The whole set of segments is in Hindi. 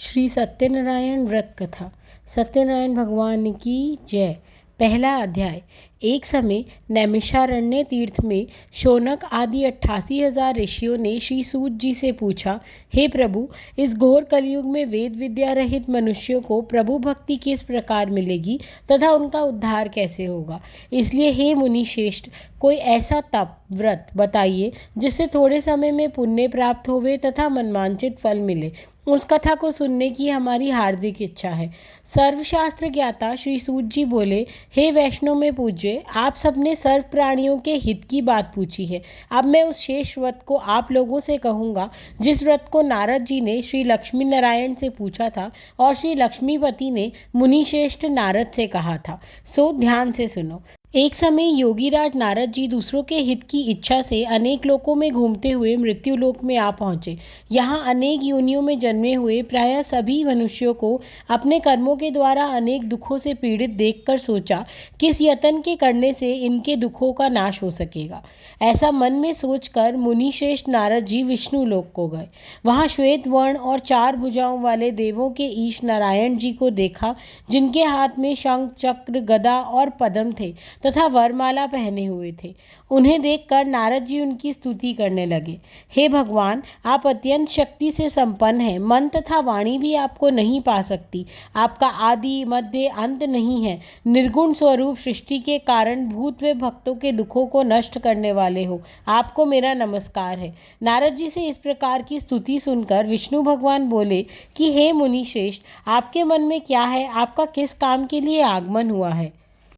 श्री सत्यनारायण व्रत कथा। सत्यनारायण भगवान की जय। पहला अध्याय। एक समय नैमिषारण्य तीर्थ में शौनक आदि 88,000 ऋषियों ने श्री सूत जी से पूछा, हे प्रभु, इस घोर कलयुग में वेद विद्या रहित मनुष्यों को प्रभु भक्ति किस प्रकार मिलेगी तथा उनका उद्धार कैसे होगा। इसलिए हे मुनि श्रेष्ठ, कोई ऐसा तप व्रत बताइए जिससे थोड़े समय में पुण्य प्राप्त होवे तथा मनवांचित फल मिले। उस कथा को सुनने की हमारी हार्दिक इच्छा है। सर्वशास्त्र ज्ञाता श्री सूत जी बोले, हे वैष्णव में पूज्य, आप सबने सर्व प्राणियों के हित की बात पूछी है। अब मैं उस शेष व्रत को आप लोगों से कहूँगा जिस व्रत को नारद जी ने श्री लक्ष्मी नारायण से पूछा था और श्री लक्ष्मीपति ने मुनि श्रेष्ठ नारद से कहा था। सो ध्यान से सुनो। एक समय योगीराज नारद जी दूसरों के हित की इच्छा से अनेक लोकों में घूमते हुए मृत्यु लोक में आ पहुँचे। यहाँ अनेक योनियों में जन्मे हुए प्रायः सभी मनुष्यों को अपने कर्मों के द्वारा अनेक दुखों से पीड़ित देखकर सोचा, किस यत्न के करने से इनके दुखों का नाश हो सकेगा। ऐसा मन में सोचकर मुनि श्रेष्ठ नारद जी विष्णु लोक को गए। वहाँ श्वेत वर्ण और 4 भुजाओं वाले देवों के ईश नारायण जी को देखा, जिनके हाथ में शंख चक्र गदा और पद्म थे तथा वरमाला पहने हुए थे। उन्हें देखकर नारद जी उनकी स्तुति करने लगे। हे भगवान, आप अत्यंत शक्ति से संपन्न हैं। मन तथा वाणी भी आपको नहीं पा सकती। आपका आदि मध्य अंत नहीं है। निर्गुण स्वरूप सृष्टि के कारण भूत व भक्तों के दुखों को नष्ट करने वाले हो। आपको मेरा नमस्कार है। नारद जी से इस प्रकार की स्तुति सुनकर विष्णु भगवान बोले कि हे मुनि श्रेष्ठ, आपके मन में क्या है? आपका किस काम के लिए आगमन हुआ है?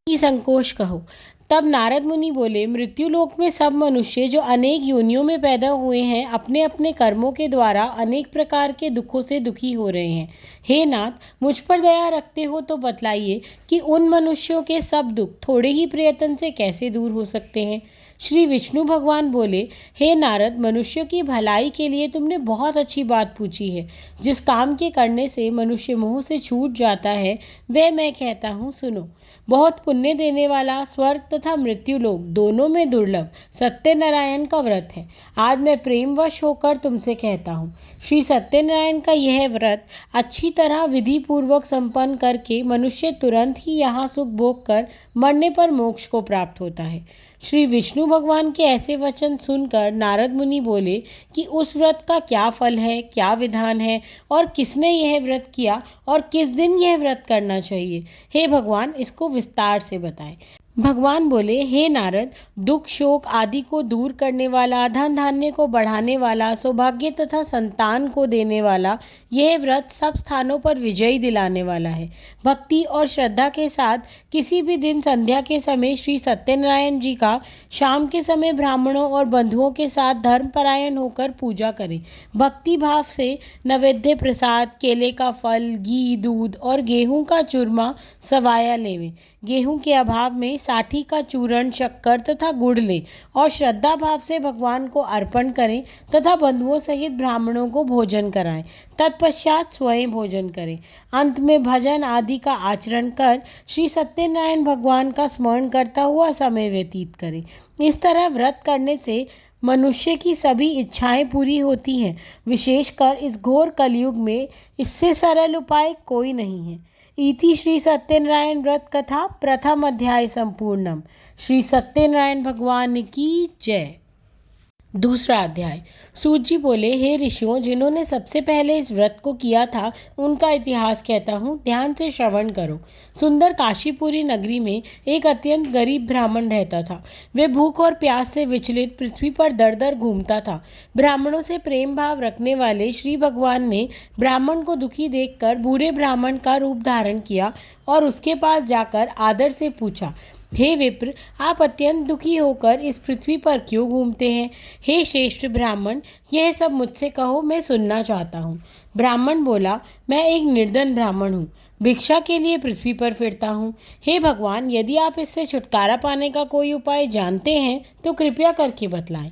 संकोच कहो। तब नारद मुनि बोले, मृत्यु लोक में सब मनुष्य जो अनेक योनियों में पैदा हुए हैं, अपने अपने कर्मों के द्वारा अनेक प्रकार के दुखों से दुखी हो रहे हैं। हे नाथ, मुझ पर दया रखते हो तो बतलाइए कि उन मनुष्यों के सब दुख थोड़े ही प्रयत्न से कैसे दूर हो सकते हैं। श्री विष्णु भगवान बोले, हे नारद, मनुष्यों की भलाई के लिए तुमने बहुत अच्छी बात पूछी है। जिस काम के करने से मनुष्य मोह से छूट जाता है वह मैं कहता हूँ, सुनो। बहुत पुण्य देने वाला स्वर्ग तथा मृत्यु लोक दोनों में दुर्लभ सत्यनारायण का व्रत है। आज मैं प्रेमवश होकर तुमसे कहता हूँ, श्री सत्यनारायण का यह व्रत अच्छी तरह विधि पूर्वक संपन्न करके मनुष्य तुरंत ही यहाँ सुख भोग कर मरने पर मोक्ष को प्राप्त होता है। श्री विष्णु भगवान के ऐसे वचन सुनकर नारद मुनि बोले कि उस व्रत का क्या फल है, क्या विधान है और किसने यह व्रत किया और किस दिन यह व्रत करना चाहिए। हे भगवान, इसको विस्तार से बताएं। भगवान बोले, हे नारद, दुख शोक आदि को दूर करने वाला, धन धान्य को बढ़ाने वाला, सौभाग्य तथा संतान को देने वाला यह व्रत सब स्थानों पर विजयी दिलाने वाला है। भक्ति और श्रद्धा के साथ किसी भी दिन संध्या के समय श्री सत्यनारायण जी का शाम के समय ब्राह्मणों और बंधुओं के साथ धर्मपरायण होकर पूजा करें। भक्ति भाव से नैवेद्य प्रसाद, केले का फल, घी, दूध और गेहूं का चूरमा सवाया लेवें। गेहूं के अभाव में साठी का चूर्ण, शक्कर तथा गुड़ लें और श्रद्धा भाव से भगवान को अर्पण करें तथा बंधुओं सहित ब्राह्मणों को भोजन कराएं। तत्पश्चात स्वयं भोजन करें। अंत में भजन आदि का आचरण कर श्री सत्यनारायण भगवान का स्मरण करता हुआ समय व्यतीत करें। इस तरह व्रत करने से मनुष्य की सभी इच्छाएं पूरी होती हैं। विशेषकर इस घोर कलयुग में इससे सरल उपाय कोई नहीं है। इति श्री सत्यनारायण व्रत कथा प्रथम अध्याय संपूर्णम। श्री सत्यनारायण भगवान की जय। दूसरा अध्याय। सूत जी बोले, हे ऋषियों, जिन्होंने सबसे पहले इस व्रत को किया था उनका इतिहास कहता हूँ, ध्यान से श्रवण करो। सुंदर काशीपुरी नगरी में एक अत्यंत गरीब ब्राह्मण रहता था। वे भूख और प्यास से विचलित पृथ्वी पर दर दर घूमता था। ब्राह्मणों से प्रेम भाव रखने वाले श्री भगवान ने ब्राह्मण को दुखी देखकर बूढ़े ब्राह्मण का रूप धारण किया और उसके पास जाकर आदर से पूछा, हे विप्र, आप अत्यंत दुखी होकर इस पृथ्वी पर क्यों घूमते हैं? हे श्रेष्ठ ब्राह्मण, यह सब मुझसे कहो, मैं सुनना चाहता हूँ। ब्राह्मण बोला, मैं एक निर्धन ब्राह्मण हूँ, भिक्षा के लिए पृथ्वी पर फिरता हूँ। हे भगवान, यदि आप इससे छुटकारा पाने का कोई उपाय जानते हैं तो कृपया करके बतलाएं।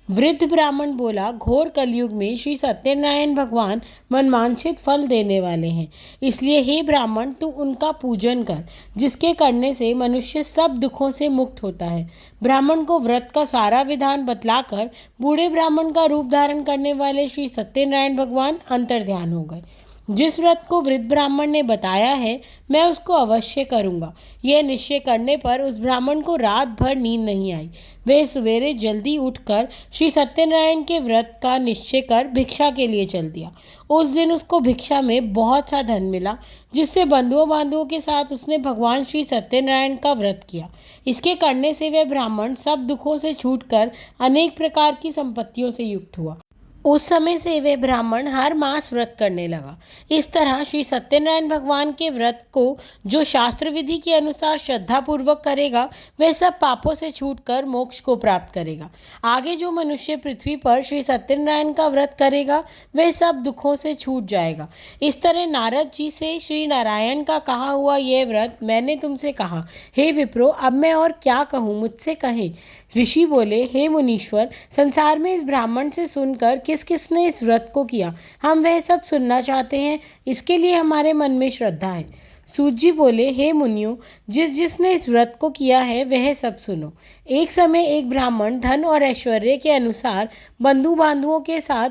वृद्ध ब्राह्मण बोला, घोर कलयुग में श्री सत्यनारायण भगवान मनवांछित फल देने वाले हैं। इसलिए हे ब्राह्मण, तू उनका पूजन कर, जिसके करने से मनुष्य सब दुखों से मुक्त होता है। ब्राह्मण को व्रत का सारा विधान बतलाकर बूढ़े ब्राह्मण का रूप धारण करने वाले श्री सत्यनारायण भगवान अंतर्ध्यान हो गए। जिस व्रत को वृद्ध ब्राह्मण ने बताया है मैं उसको अवश्य करूँगा। यह निश्चय करने पर उस ब्राह्मण को रात भर नींद नहीं आई। वे सवेरे जल्दी उठकर श्री सत्यनारायण के व्रत का निश्चय कर भिक्षा के लिए चल दिया। उस दिन उसको भिक्षा में बहुत सा धन मिला, जिससे बंधुओं बांधुओं के साथ उसने भगवान श्री सत्यनारायण का व्रत किया। इसके करने से वह ब्राह्मण सब दुखों से छूटकर अनेक प्रकार की संपत्तियों से युक्त हुआ। उस समय से वे ब्राह्मण हर मास व्रत करने लगा। इस तरह श्री सत्यनारायण भगवान के व्रत को जो शास्त्र विधि के अनुसार श्रद्धापूर्वक करेगा वह सब पापों से छूटकर मोक्ष को प्राप्त करेगा। आगे जो मनुष्य पृथ्वी पर श्री सत्यनारायण का व्रत करेगा वह सब दुखों से छूट जाएगा। इस तरह नारद जी से श्री नारायण का कहा हुआ यह व्रत मैंने तुमसे कहा। हे विप्रो, अब मैं और क्या कहूँ, मुझसे कहे। ऋषि बोले, हे मुनीश्वर, संसार में इस ब्राह्मण से सुनकर किस किसने इस व्रत को किया, हम वह सब सुनना चाहते हैं। इसके लिए हमारे मन में श्रद्धा है। सूत जी बोले, हे मुनियों, जिसने इस व्रत को किया है वह सब सुनो। एक समय एक ब्राह्मण धन और ऐश्वर्य के अनुसार बंधु बांधुओं के साथ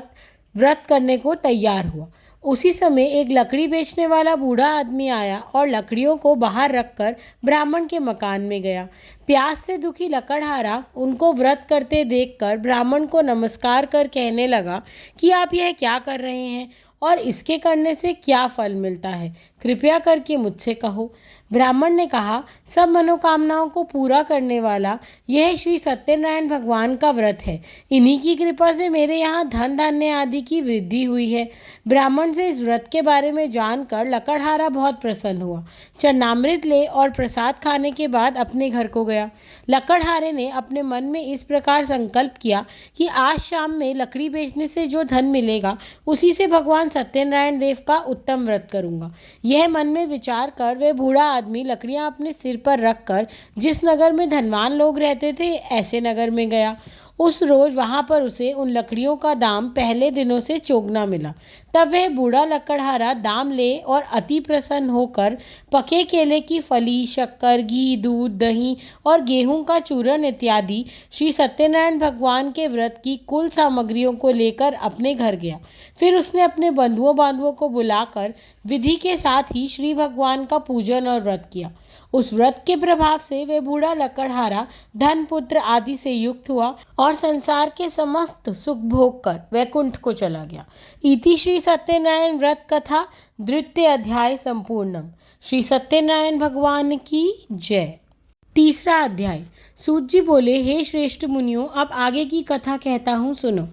व्रत करने को तैयार हुआ। उसी समय एक लकड़ी बेचने वाला बूढ़ा आदमी आया और लकड़ियों को बाहर रखकर ब्राह्मण के मकान में गया। प्यास से दुखी लकड़हारा उनको व्रत करते देखकर ब्राह्मण को नमस्कार कर कहने लगा कि आप यह क्या कर रहे हैं और इसके करने से क्या फल मिलता है, कृपया करके मुझसे कहो। ब्राह्मण ने कहा, सब मनोकामनाओं को पूरा करने वाला यह श्री सत्यनारायण भगवान का व्रत है। इन्हीं की कृपा से मेरे यहाँ धन धान्य आदि की वृद्धि हुई है। ब्राह्मण से इस व्रत के बारे में जानकर लकड़हारा बहुत प्रसन्न हुआ। चरणामृत ले और प्रसाद खाने के बाद अपने घर को गया। लकड़हारे ने अपने मन में इस प्रकार संकल्प किया कि आज शाम में लकड़ी बेचने से जो धन मिलेगा उसी से भगवान सत्यनारायण देव का उत्तम व्रत करूंगा। यह मन में विचार कर वे बूढ़ा आदमी लकड़ियां अपने सिर पर रखकर जिस नगर में धनवान लोग रहते थे ऐसे नगर में गया। उस रोज वहां पर उसे उन लकड़ियों का दाम पहले दिनों से चौगुना मिला। तब वह बूढ़ा लकड़हारा दाम ले और अति प्रसन्न होकर पके केले की फली, शक्कर, घी, दूध, दही और गेहूं का चूरन इत्यादि श्री सत्यनारायण भगवान के व्रत की कुल सामग्रियों को लेकर अपने घर गया। फिर उसने अपने बंधुओं बांधुओं को बुलाकर विधि के साथ ही श्री भगवान का पूजन और व्रत किया। उस व्रत के प्रभाव से वे बूढ़ा लकड़हारा धन पुत्र आदि से युक्त हुआ और संसार के समस्त सुख भोग कर वैकुंठ को चला गया। इति श्री सत्यनारायण व्रत कथा द्वितीय अध्याय संपूर्णम। श्री सत्यनारायण भगवान की जय। तीसरा अध्याय। सूत जी बोले, हे श्रेष्ठ मुनियों, अब आगे की कथा कहता हूँ, सुनो।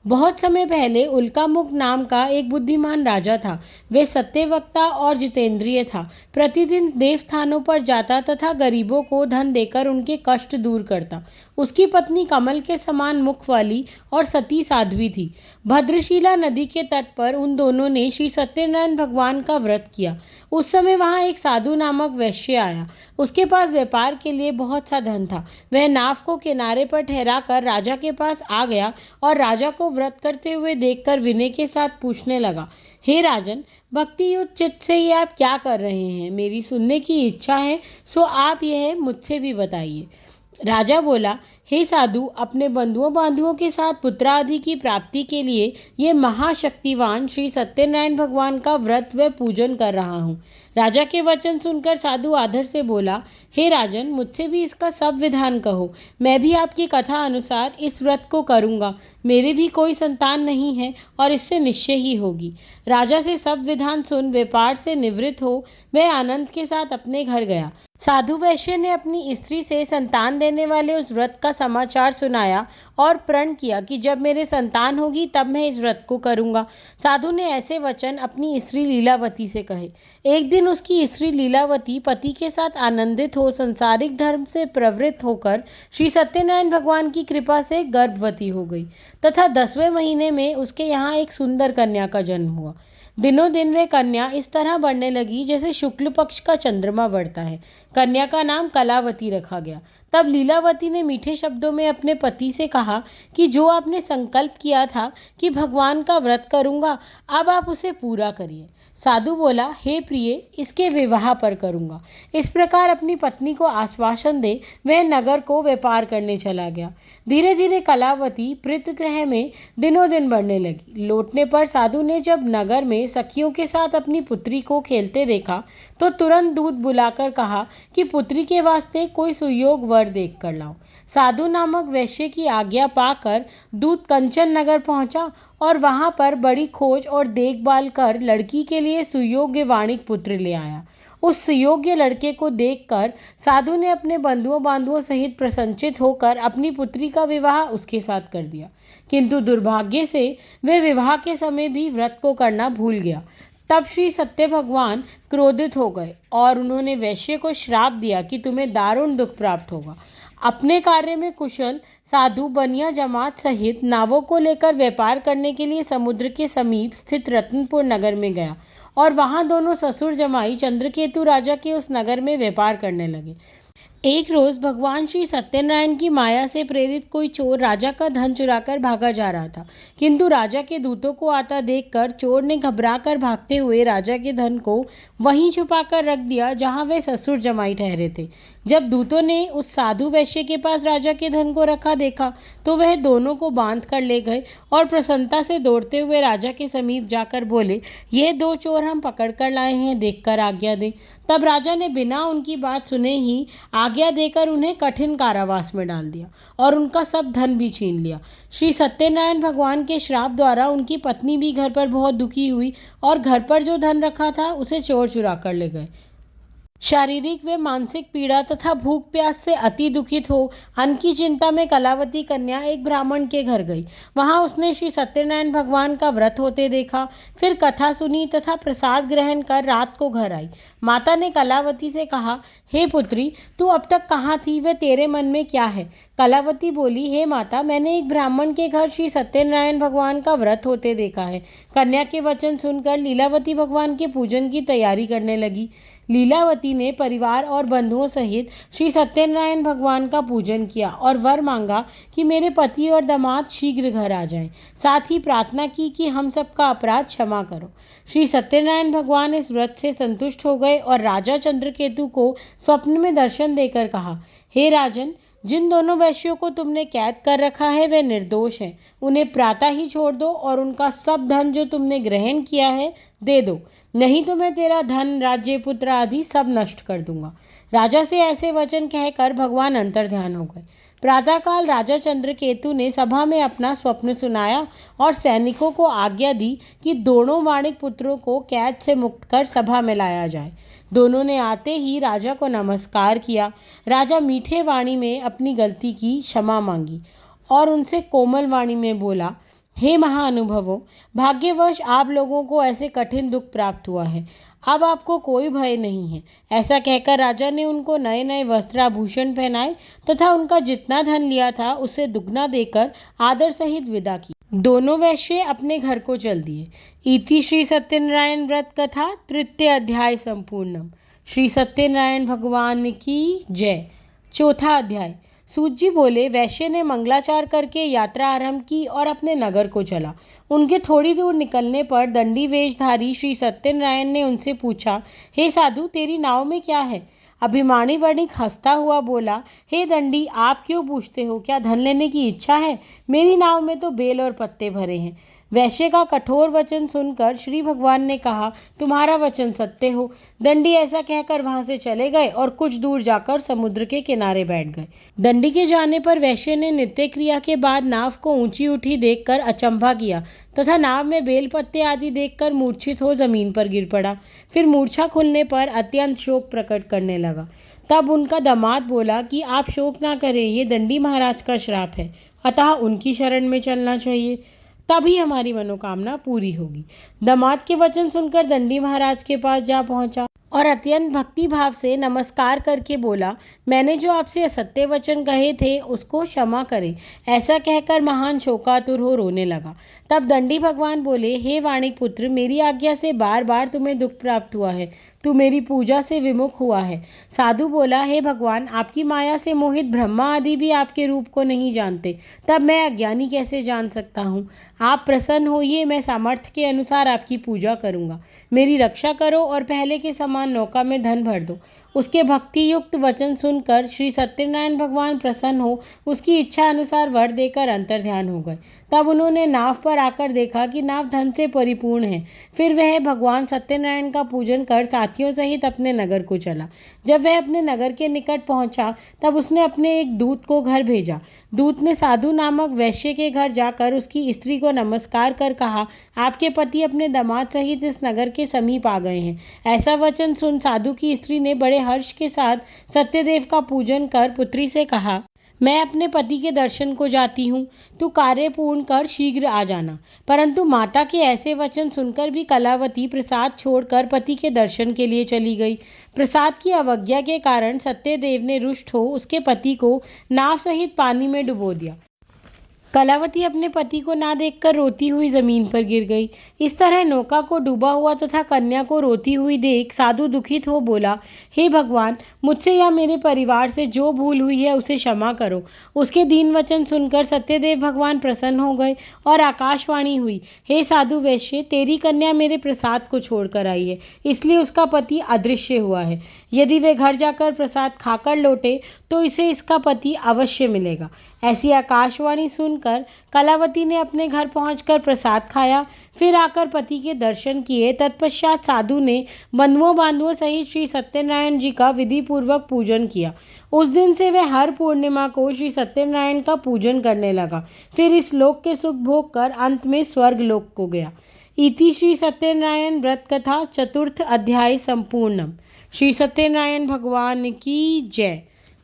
बहुत समय पहले उल्कामुख नाम का एक बुद्धिमान राजा था। वे सत्यवक्ता और जितेंद्रिय था। प्रतिदिन देवस्थानों पर जाता तथा गरीबों को धन देकर उनके कष्ट दूर करता। उसकी पत्नी कमल के समान मुख वाली और सती साध्वी थी। भद्रशिला नदी के तट पर उन दोनों ने श्री सत्यनारायण भगवान का व्रत किया। उस समय वहाँ एक साधु नामक वैश्य आया। उसके पास व्यापार के लिए बहुत सा धन था। वह नाव को किनारे पर ठहरा कर राजा के पास आ गया और राजा को व्रत करते हुए देखकर विनय के साथ पूछने लगा, हे राजन, भक्ति युक्त चित्त से ये आप क्या कर रहे हैं? मेरी सुनने की इच्छा है, सो आप यह मुझसे भी बताइए। राजा बोला, हे साधु, अपने बंधुओं बांधुओं के साथ पुत्र आदि की प्राप्ति के लिए ये महाशक्तिवान श्री सत्यनारायण भगवान का व्रत व पूजन कर रहा हूँ। राजा के वचन सुनकर साधु आदर से बोला, हे राजन, मुझसे भी इसका सब विधान कहो। मैं भी आपकी कथा अनुसार इस व्रत को करूँगा। मेरे भी कोई संतान नहीं है और इससे निश्चय ही होगी। राजा से सब विधान सुन व्यापार से निवृत्त हो वह आनंद के साथ अपने घर गया। साधु वैश्य ने अपनी स्त्री से संतान देने वाले उस व्रत का समाचार सुनाया और प्रण किया कि जब मेरे संतान होगी तब मैं इस व्रत को करूँगा। साधु ने ऐसे वचन अपनी स्त्री लीलावती से कहे। एक दिन उसकी स्त्री लीलावती पति के साथ आनंदित हो संसारिक धर्म से प्रवृत्त होकर श्री सत्यनारायण भगवान की कृपा से गर्भवती हो गई तथा 10वें महीने में उसके यहाँ एक सुंदर कन्या का जन्म हुआ। दिनों दिन वे कन्या इस तरह बढ़ने लगी जैसे शुक्ल पक्ष का चंद्रमा बढ़ता है। कन्या का नाम कलावती रखा गया। तब लीलावती ने मीठे शब्दों में अपने पति से कहा कि जो आपने संकल्प किया था कि भगवान का व्रत करूंगा, अब आप उसे पूरा करिए। साधु बोला, हे प्रिय, इसके विवाह पर करूँगा। इस प्रकार अपनी पत्नी को आश्वासन दे वह नगर को व्यापार करने चला गया। धीरे धीरे कलावती प्रीतगृह में दिनों दिन बढ़ने लगी। लौटने पर साधु ने जब नगर में सखियों के साथ अपनी पुत्री को खेलते देखा तो तुरंत दूत बुलाकर कहा कि पुत्री के वास्ते कोई सुयोग वर देख कर लाओ। साधु नामक वैश्य की आज्ञा पाकर दूत कंचन नगर पहुंचा और वहां पर बड़ी खोज और देखभाल कर लड़की के लिए सुयोग्य वाणिक पुत्र ले आया। उस सुयोग्य लड़के को देखकर साधु ने अपने बंधुओं बांधुओं सहित प्रसन्नचित होकर अपनी पुत्री का विवाह उसके साथ कर दिया। किंतु दुर्भाग्य से वह विवाह के समय भी व्रत को करना भूल गया। तब श्री सत्य भगवान क्रोधित हो गए और उन्होंने वैश्य को श्राप दिया कि तुम्हें दारुण दुख प्राप्त होगा। अपने कार्य में कुशल साधु बनिया जमात सहित नावों को लेकर व्यापार करने के लिए समुद्र के समीप स्थित रत्नपुर नगर में गया और वहां दोनों ससुर जमाई चंद्रकेतु राजा के उस नगर में व्यापार करने लगे। एक रोज भगवान श्री सत्यनारायण की माया से प्रेरित कोई चोर राजा का धन चुराकर भागा जा रहा था, किंतु राजा के दूतों को आता देखकर चोर ने घबराकर भागते हुए राजा के धन को वहीं छुपाकर रख दिया जहां वे ससुर जमाई ठहरे थे। जब दूतों ने उस साधु वैश्य के पास राजा के धन को रखा देखा तो वह दोनों को बांध कर ले गए और प्रसन्नता से दौड़ते हुए राजा के समीप जाकर बोले, ये दो चोर हम पकड़ कर लाए हैं, देखकर आज्ञा दें। तब राजा ने बिना उनकी बात सुने ही आज्ञा देकर उन्हें कठिन कारावास में डाल दिया और उनका सब धन भी छीन लिया। श्री सत्यनारायण भगवान के श्राप द्वारा उनकी पत्नी भी घर पर बहुत दुखी हुई और घर पर जो धन रखा था उसे चोर चुरा कर ले गए। शारीरिक व मानसिक पीड़ा तथा भूख प्यास से अति दुखित हो अन्न की चिंता में कलावती कन्या एक ब्राह्मण के घर गई। वहां उसने श्री सत्यनारायण भगवान का व्रत होते देखा, फिर कथा सुनी तथा प्रसाद ग्रहण कर रात को घर आई। माता ने कलावती से कहा, हे पुत्री, तू अब तक कहाँ थी व तेरे मन में क्या है? कलावती बोली, हे माता, मैंने एक ब्राह्मण के घर श्री सत्यनारायण भगवान का व्रत होते देखा है। कन्या के वचन सुनकर लीलावती भगवान के पूजन की तैयारी करने लगी। लीलावती ने परिवार और बंधुओं सहित श्री सत्यनारायण भगवान का पूजन किया और वर मांगा कि मेरे पति और दामाद शीघ्र घर आ जाएं। साथ ही प्रार्थना की कि हम सबका अपराध क्षमा करो। श्री सत्यनारायण भगवान इस व्रत से संतुष्ट हो गए और राजा चंद्रकेतु को स्वप्न में दर्शन देकर कहा, हे राजन, जिन दोनों वैश्यों को तुमने कैद कर रखा है वे निर्दोष हैं। उन्हें प्रातः ही छोड़ दो और उनका सब धन जो तुमने ग्रहण किया है दे दो, नहीं तो मैं तेरा धन, राज्य, पुत्र आदि सब नष्ट कर दूंगा। राजा से ऐसे वचन कहकर भगवान अंतर्ध्यान हो गए। प्रातःकाल राजा चंद्रकेतु ने सभा में अपना स्वप्न सुनाया और सैनिकों को आज्ञा दी कि दोनों वाणिक पुत्रों को कैद से मुक्त कर सभा में लाया जाए। दोनों ने आते ही राजा को नमस्कार किया। राजा मीठे वाणी में अपनी गलती की क्षमा मांगी और उनसे कोमल वाणी में बोला, हे महाअनुभवों, भाग्यवश आप लोगों को ऐसे कठिन दुख प्राप्त हुआ है। अब आपको कोई भय नहीं है। ऐसा कहकर राजा ने उनको नए नए वस्त्राभूषण पहनाए तथा उनका जितना धन लिया था उससे दुगना देकर आदर सहित विदा की। दोनों वैश्य अपने घर को चल दिए। इति श्री सत्यनारायण व्रत कथा तृतीय अध्याय संपूर्णम। श्री सत्यनारायण भगवान की जय। चौथा अध्याय। सूत जी बोले, वैश्य ने मंगलाचार करके यात्रा आरंभ की और अपने नगर को चला। उनके थोड़ी दूर निकलने पर दंडी वेशधारी श्री सत्यनारायण ने उनसे पूछा, हे साधु, तेरी नाव में क्या है? अभिमानी वणिक हंसता हुआ बोला, हे दंडी, आप क्यों पूछते हो? क्या धन लेने की इच्छा है? मेरी नाव में तो बेल और पत्ते भरे हैं। वैश्य का कठोर वचन सुनकर श्री भगवान ने कहा, तुम्हारा वचन सत्य हो। दंडी ऐसा कहकर वहां से चले गए और कुछ दूर जाकर समुद्र के किनारे बैठ गए। दंडी के जाने पर वैश्य ने नित्य क्रिया के बाद नाव को ऊंची उठी देखकर अचंभा किया तथा नाव में बेल पत्ते आदि देखकर मूर्छित हो जमीन पर गिर पड़ा। फिर मूर्छा खुलने पर अत्यंत शोक प्रकट करने लगा। तब उनका दामाद बोला कि आप शोक ना करें, ये दंडी महाराज का श्राप है, अतः उनकी शरण में चलना चाहिए, तभी हमारी मनोकामना पूरी होगी। दामाद के वचन सुनकर दंडी महाराज के पास जा पहुंचा और अत्यंत भक्ति भाव से नमस्कार करके बोला, मैंने जो आपसे असत्य वचन कहे थे उसको क्षमा करें। ऐसा कहकर महान शोकातुर हो रोने लगा। तब दंडी भगवान बोले, हे वाणिक पुत्र, मेरी आज्ञा से बार बार तुम्हें दुख प्राप्त हुआ है, तू मेरी पूजा से विमुख हुआ है। साधु बोला, हे भगवान, आपकी माया से मोहित ब्रह्मा आदि भी आपके रूप को नहीं जानते, तब मैं अज्ञानी कैसे जान सकता हूँ। आप प्रसन्न होइए, मैं सामर्थ्य के अनुसार आपकी पूजा करूँगा। मेरी रक्षा करो और पहले के समान नौका में धन भर दो। उसके भक्ति युक्त वचन सुनकर श्री सत्यनारायण भगवान प्रसन्न हो उसकी इच्छा अनुसार वर देकर अंतर्ध्यान हो गए। तब उन्होंने नाव पर आकर देखा कि नाव धन से परिपूर्ण है। फिर वह भगवान सत्यनारायण का पूजन कर साथियों सहित अपने नगर को चला। जब वह अपने नगर के निकट पहुंचा तब उसने अपने एक दूत को घर भेजा। दूत ने साधु नामक वैश्य के घर जाकर उसकी स्त्री को नमस्कार कर कहा, आपके पति अपने दामाद सहित इस नगर के समीप आ गए हैं। ऐसा वचन सुन साधु की स्त्री ने बड़े हर्ष के साथ सत्यदेव का पूजन कर पुत्री से कहा, मैं अपने पति के दर्शन को जाती हूँ, तू कार्य पूर्ण कर शीघ्र आ जाना। परंतु माता के ऐसे वचन सुनकर भी कलावती प्रसाद छोड़कर पति के दर्शन के लिए चली गई। प्रसाद की अवज्ञा के कारण सत्यदेव ने रुष्ट हो उसके पति को नाव सहित पानी में डुबो दिया। कलावती अपने पति को ना देखकर रोती हुई जमीन पर गिर गई। इस तरह नौका को डूबा हुआ तथा कन्या को रोती हुई देख साधु दुखित हो बोला, हे भगवान, मुझसे या मेरे परिवार से जो भूल हुई है उसे क्षमा करो। उसके दीन वचन सुनकर सत्यदेव भगवान प्रसन्न हो गए और आकाशवाणी हुई, हे साधु वैश्य, तेरी कन्या मेरे प्रसाद को छोड़कर आई है, इसलिए उसका पति अदृश्य हुआ है। यदि वे घर जाकर प्रसाद खाकर लौटे तो इसे इसका पति अवश्य मिलेगा। ऐसी आकाशवाणी सुनकर कलावती ने अपने घर पहुंचकर प्रसाद खाया, फिर आकर पति के दर्शन किए। तत्पश्चात साधु ने बंधुओं बांधुओं सहित श्री सत्यनारायण जी का विधि पूर्वक पूजन किया। उस दिन से वह हर पूर्णिमा को श्री सत्यनारायण का पूजन करने लगा। फिर इस लोक के सुख भोग कर अंत में स्वर्ग लोक को गया। इति श्री सत्यनारायण व्रत कथा चतुर्थ अध्याय संपूर्णम। श्री सत्यनारायण भगवान की जय।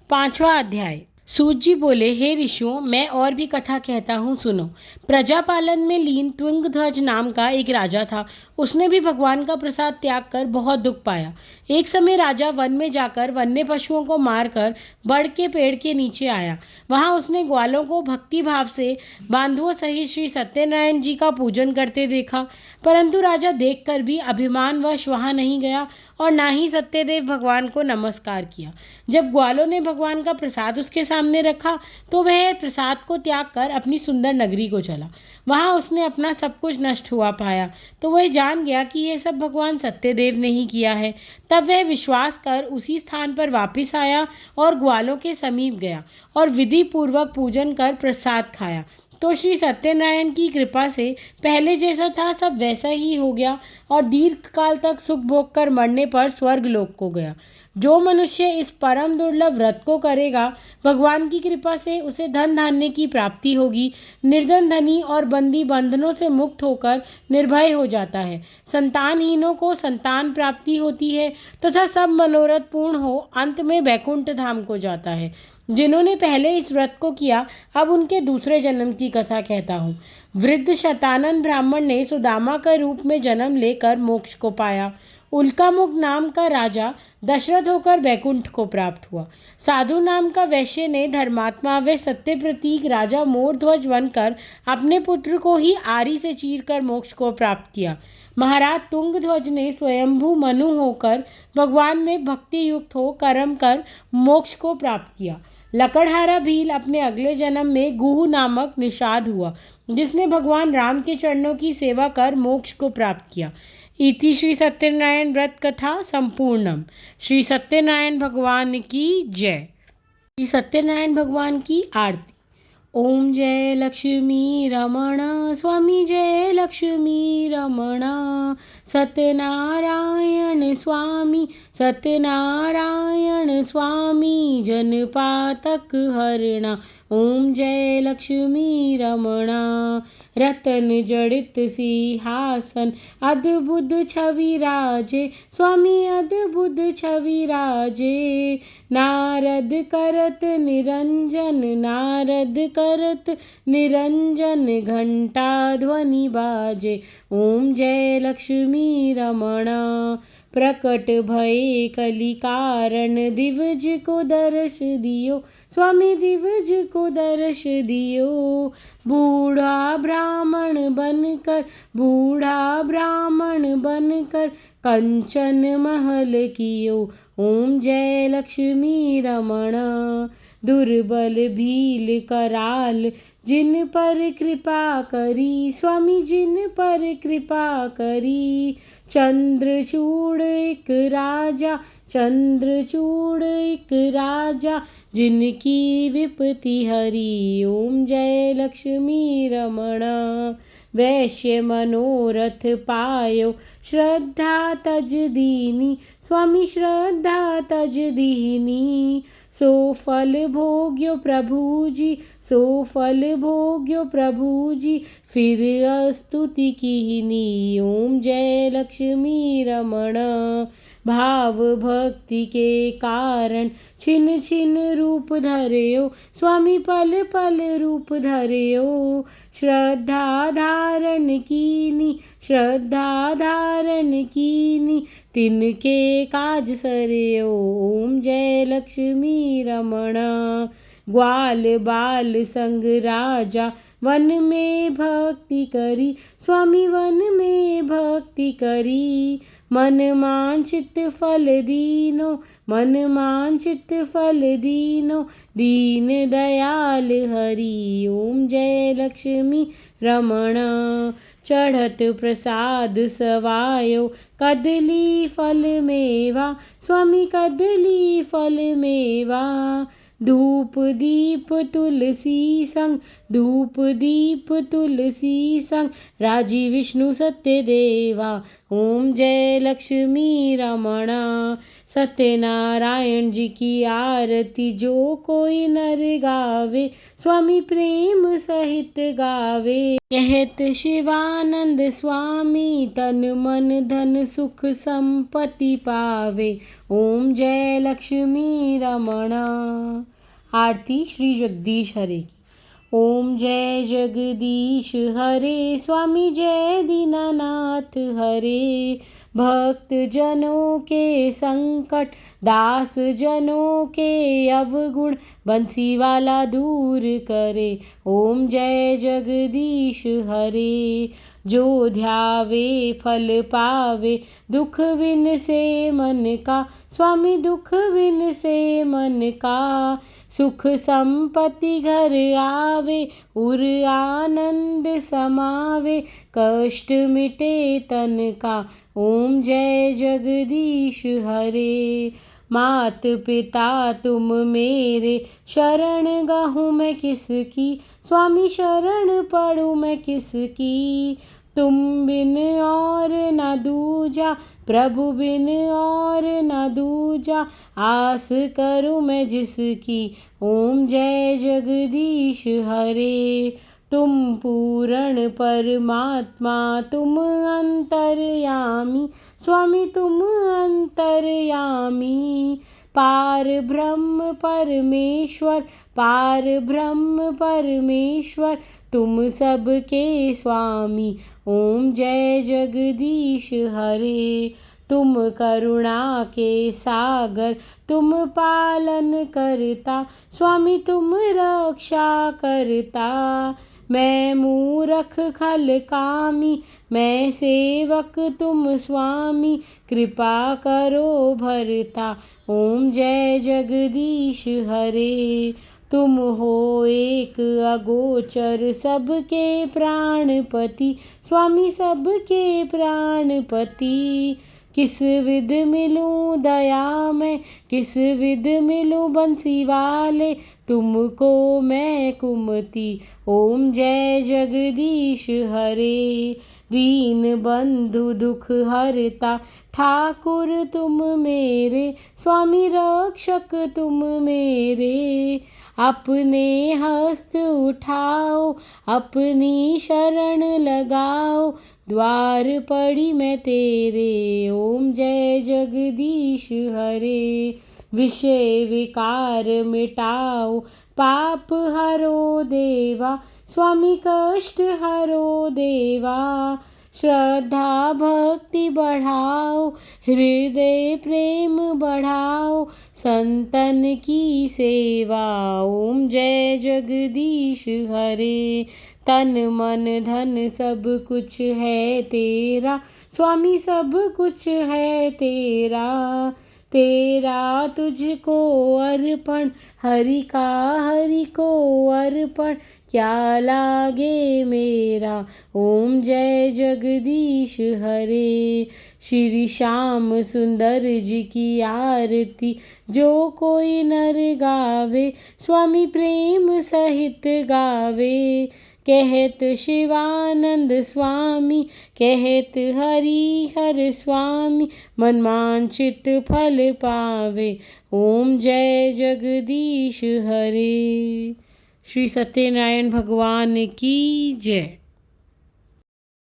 5वां अध्याय। सूत जी बोले, हे ऋषियों, मैं और भी कथा कहता हूँ, सुनो। प्रजापालन में लीन तुंगध्वज नाम का एक राजा था। उसने भी भगवान का प्रसाद त्याग कर बहुत दुख पाया। एक समय राजा वन में जाकर वन्य पशुओं को मारकर बड़ के पेड़ के नीचे आया। वहाँ उसने ग्वालों को भक्ति भाव से बांधुओं सहित श्री सत्यनारायण जी का पूजन करते देखा। परंतु राजा देखकर भी अभिमानवश वहाँ नहीं गया और ना ही सत्यदेव भगवान को नमस्कार किया। जब ग्वालों ने भगवान का प्रसाद उसके सामने रखा तो वह प्रसाद को त्याग कर अपनी सुंदर नगरी को चला। वहाँ उसने अपना सब कुछ नष्ट हुआ पाया तो वह जान गया कि यह सब भगवान सत्यदेव ने ही किया है। तब वह विश्वास कर उसी स्थान पर वापस आया और ग्वालों के समीप गया और विधि पूर्वक पूजन कर प्रसाद खाया। तो श्री सत्यनारायण की कृपा से पहले जैसा था सब वैसा ही हो गया और दीर्घ काल तक सुख भोग कर मरने पर स्वर्ग लोक को गया। जो मनुष्य इस परम दुर्लभ व्रत को करेगा, भगवान की कृपा से उसे धन धान्य की प्राप्ति होगी। निर्धन धनी और बंदी बंधनों से मुक्त होकर निर्भय हो जाता है। संतानहीनों को संतान प्राप्ति होती है तथा सब मनोरथ पूर्ण हो अंत में वैकुंठ धाम को जाता है। जिन्होंने पहले इस व्रत को किया, अब उनके दूसरे जन्म की कथा कहता हूँ। वृद्ध शतानन ब्राह्मण ने सुदामा के रूप में जन्म लेकर मोक्ष को पाया। उल्कामुख नाम का राजा दशरथ होकर वैकुंठ को प्राप्त हुआ। साधु नाम का वैश्य ने धर्मात्मा व सत्य प्रतीक राजा मोरध्वज बनकर अपने पुत्र को ही आरी से चीरकर मोक्ष को प्राप्त किया। महाराज तुंगध्वज ने स्वयंभू मनु होकर भगवान में भक्ति युक्त हो कर्म कर मोक्ष को प्राप्त किया। लकड़हारा भील अपने अगले जन्म में गुहू नामक निषाद हुआ, जिसने भगवान राम के चरणों की सेवा कर मोक्ष को प्राप्त किया। इति श्री सत्यनारायण व्रत कथा संपूर्णम। श्री सत्यनारायण भगवान की जय। श्री सत्यनारायण भगवान की आरती। ओम जय लक्ष्मी रमण स्वामी, जय लक्ष्मी रमण। सत्यनारायण स्वामी, सत्यनारायण स्वामी, जनपातक हरणा। ओम जय लक्ष्मी रमण। रतन जड़ित सिंहासन, अद्भुत छवि राजे, स्वामी अद्भुत छवि राजे। नारद करत निरंजन, नारद करत निरंजन, घंटा ध्वनि बाजे। ओम जय लक्ष्मी रमण। प्रकट भये कली कारण, दिवज को दर्श दियो स्वामी दिवज को दर्श दियो। बूढ़ा ब्राह्मण बनकर, बूढ़ा ब्राह्मण बनकर कंचन महल कियो। ओम जय लक्ष्मी रमण। दुर्बल भील कराल, जिन पर कृपा करी स्वामी जिन पर कृपा करी। चंद्रचूड़ एक राजा, चंद्रचूड़ एक राजा, जिनकी विपत्ति हरी। ओम जय लक्ष्मी रमण। वैश्य मनोरथ पायो, श्रद्धा तज दीनी स्वामी श्रद्धा तज दीनी। सो फल भोग्यो प्रभु जी, सो फल भोग्यो प्रभु जी, फिर स्तुति कीनी। ओम जय लक्ष्मी रमण। भाव भक्ति के कारण, छिन छिन रूप धर्यो स्वामी पल पल रूप धर्यो। श्रद्धा धारण कीनी, श्रद्धा धारण कीनी, तिनके काज सरयो। ओम जय लक्ष्मी रमण। ग्वाल बाल संग राजा, वन में भक्ति करी स्वामी वन में भक्ति करी। मन मांचित फल दीनो, मन मांचित फल दीनो, दीन दयाल हरि। ओम जय लक्ष्मी रमण। चढ़त प्रसाद सवायो, कदली फल मेवा स्वामी कदली फल मेवा। धूप दीप तुलसी संग, धूप दीप तुलसी संग, राजी विष्णु सत्य देवा। ओम जय लक्ष्मी रमणा। सत्यनारायण जी की आरती जो कोई नर गावे स्वामी प्रेम सहित गावे। कहत शिवानंद स्वामी, तन मन धन सुख संपत्ति पावे। ओम जय लक्ष्मी रमणा। आरती श्री जगदीश हरे की। ओम जय जगदीश हरे स्वामी जय दीनानाथ हरे। भक्त जनों के संकट, दास जनों के अवगुण, बंसी वाला दूर करे। ओम जय जगदीश हरे। जो ध्यावे फल पावे, दुख विन से मन का स्वामी दुख विन से मन का। सुख संपत्ति घर आवे, उर आनंद समावे, कष्ट मिटे तन का। ओम जय जगदीश हरे। मात पिता तुम मेरे, शरण गहूँ मैं किसकी स्वामी शरण पढ़ूँ मैं किसकी। तुम बिन और न दूजा, प्रभु बिन और न दूजा, आस करूँ मैं जिसकी। ओम जय जगदीश हरे। तुम पूर्ण परमात्मा, तुम अंतर्यामी स्वामी तुम अंतर्यामी। पार ब्रह्म परमेश्वर, पार ब्रह्म परमेश्वर, तुम सबके स्वामी। ओम जय जगदीश हरे। तुम करुणा के सागर, तुम पालन करता स्वामी तुम रक्षा करता। मैं मूरख खल कामी, मैं सेवक तुम स्वामी, कृपा करो भरता। ओम जय जगदीश हरे। तुम हो एक अगोचर, सबके प्राणपति स्वामी सबके प्राणपति। किस विध मिलूं दया में, किस विध मिलूं बंसी वाले, तुमको मैं कुमति। ओम जय जगदीश हरे। दीन बंधु दुख हरता, ठाकुर तुम मेरे स्वामी रक्षक तुम मेरे। अपने हस्त उठाओ, अपनी शरण लगाओ, द्वार पड़ी मैं तेरे। ओम जय जगदीश हरे। विषय विकार मिटाओ, पाप हरो देवा स्वामी कष्ट हरो देवा। श्रद्धा भक्ति बढ़ाओ, हृदय प्रेम बढ़ाओ, संतन की सेवा। ओम जय जगदीश हरे। तन मन धन सब कुछ है तेरा, स्वामी सब कुछ है तेरा। तेरा तुझको अर्पण, हरि को अर्पण, क्या लागे मेरा। ओम जय जगदीश हरे। श्री श्याम सुंदर जी की आरती जो कोई नर गावे, स्वामी प्रेम सहित गावे। कहत शिवानंद स्वामी, कहत हरि हर स्वामी, मनमांचित फल पावे। ओम जय जगदीश हरे। श्री सत्यनारायण भगवान की जय।